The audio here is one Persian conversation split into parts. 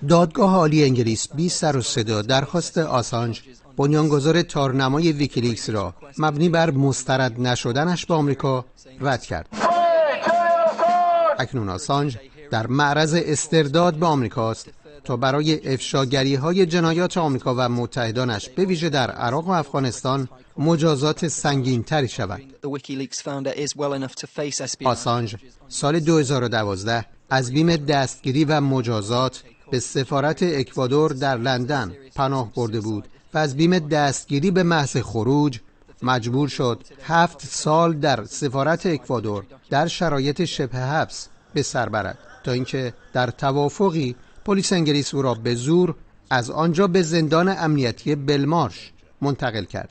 دادگاه عالی انگلیس بی سر و صدا درخواست آسانژ، بنیانگذار تارنمای ویکیلیکس را مبنی بر مسترد نشدنش به آمریکا رد کرد. اکنون آسانژ در معرض استرداد به آمریکاست تا برای افشاگری‌های جنایات آمریکا و متحدانش به ویژه در عراق و افغانستان مجازات سنگین‌تری شود. آسانژ سال 2012 از بیم دستگیری و مجازات به سفارت اکوادور در لندن پناه برده بود و از بیم دستگیری به محض خروج مجبور شد 7 سال در سفارت اکوادور در شرایط شبه حبس به سر برد تا اینکه در توافقی پلیس انگلیس او را به زور از آنجا به زندان امنیتی بلمارش منتقل کرد.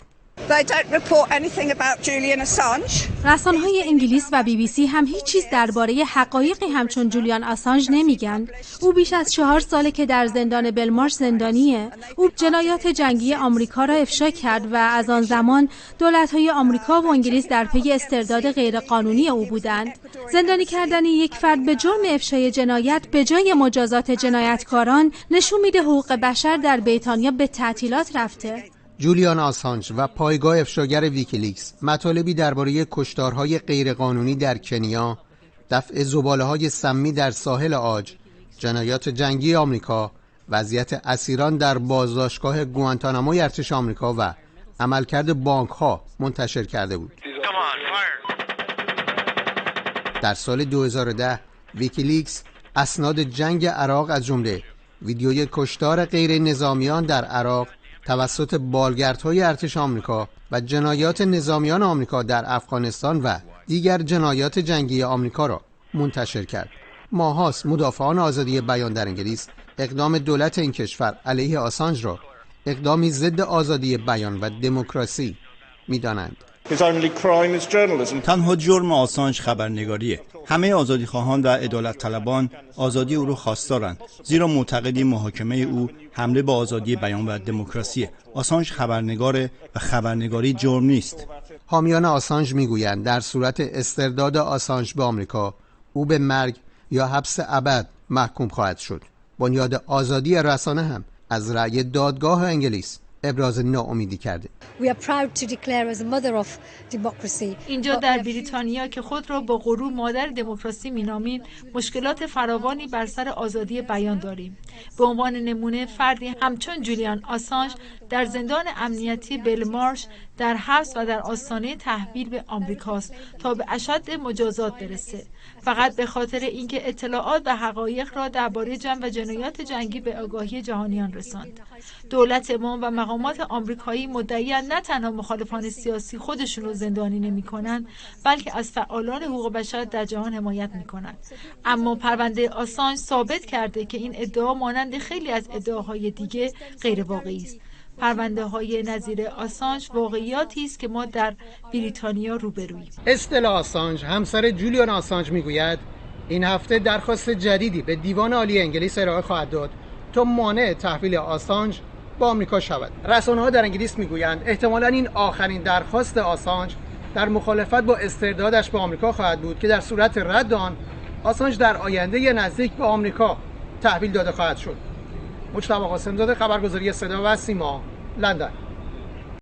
رسانه‌های انگلیس و BBC هم هیچ چیز درباره حقایقی همچون جولیان آسانژ نمیگن. او بیش از 4 ساله که در زندان بلمارش زندانیه. او جنایات جنگی آمریکا را افشا کرد و از آن زمان دولت‌های آمریکا و انگلیس در پی استرداد غیرقانونی او بودند. زندانی کردن یک فرد به جرم افشای جنایت به جای مجازات جنایتکاران نشون میده حقوق بشر در بریتانیا به تعطیلات رفته. جولیان آسانژ و پایگاه افشاگر ویکیلیکس مطالبی درباره کشتارهای غیرقانونی در کنیا، دفع زباله‌های سمی در ساحل عاج، جنایات جنگی آمریکا، وضعیت اسیران در بازداشتگاه گوانتاناموی ارتش آمریکا و عملکرد بانک‌ها منتشر کرده بود. در سال 2010 ویکیلیکس اسناد جنگ عراق از جمله ویدیوی کشتار غیر نظامیان در عراق توسط بالگردهای ارتش آمریکا و جنایات نظامیان آمریکا در افغانستان و دیگر جنایات جنگی آمریکا را منتشر کرد. ماهاست مدافعان آزادی بیان در انگلیس اقدام دولت این کشور علیه آسانژ را اقدامی ضد آزادی بیان و دموکراسی می‌دانند. تنها جرم آسانژ خبرنگاریه. همه آزادیخواهان و عدالت طلبان آزادی او را خواستارند، زیرا معتقدی محاکمه او حمله به آزادی بیان و دموکراسی. آسانژ خبرنگاره و خبرنگاری جرم نیست. حامیان آسانژ میگویند در صورت استرداد آسانژ به آمریکا او به مرگ یا حبس ابد محکوم خواهد شد. بنیاد آزادی رسانه هم از رأی دادگاه انگلیس ابراز ناامیدی کرده. اینجا در بریتانیا که خود را با غرور مادر دموکراسی مینامیم، مشکلات فراوانی بر سر آزادی بیان داریم. به عنوان نمونه فردی همچون جولیان آسانژ در زندان امنیتی بلمارش در حبس و در آستانه تحویل به آمریکاست تا به اشد مجازات برسه، فقط به خاطر اینکه اطلاعات و حقایق را درباره جنگ و جنایات جنگی به آگاهی جهانیان رساند. دولت ما و مقامات آمریکایی مدعی‌اند نه تنها مخالفان سیاسی خودشون رو زندانی نمی‌کنند، بلکه از فعالان حقوق بشر در جهان حمایت می‌کنند. اما پرونده آسانژ ثابت کرده که این ادعا مانند خیلی از ادعاهای دیگه غیر واقعی است. پرونده‌های نظیر آسانژ واقعیاتی است که ما در بریتانیا روبروییم. استلا آسانژ همسر جولیان آسانژ میگوید این هفته درخواست جدیدی به دیوان عالی انگلیس ارائه خواهد داد تا مانع تحویل آسانژ به آمریکا شود. رسانه‌ها در انگلیس میگویند احتمالاً این آخرین درخواست آسانژ در مخالفت با استردادش به آمریکا خواهد بود که در صورت رد آن آسانژ در آینده نزدیک به آمریکا تحویل داده خواهد شد. مجتبی قاسم‌زاده، خبرگزاری صدا و سیما، لندن.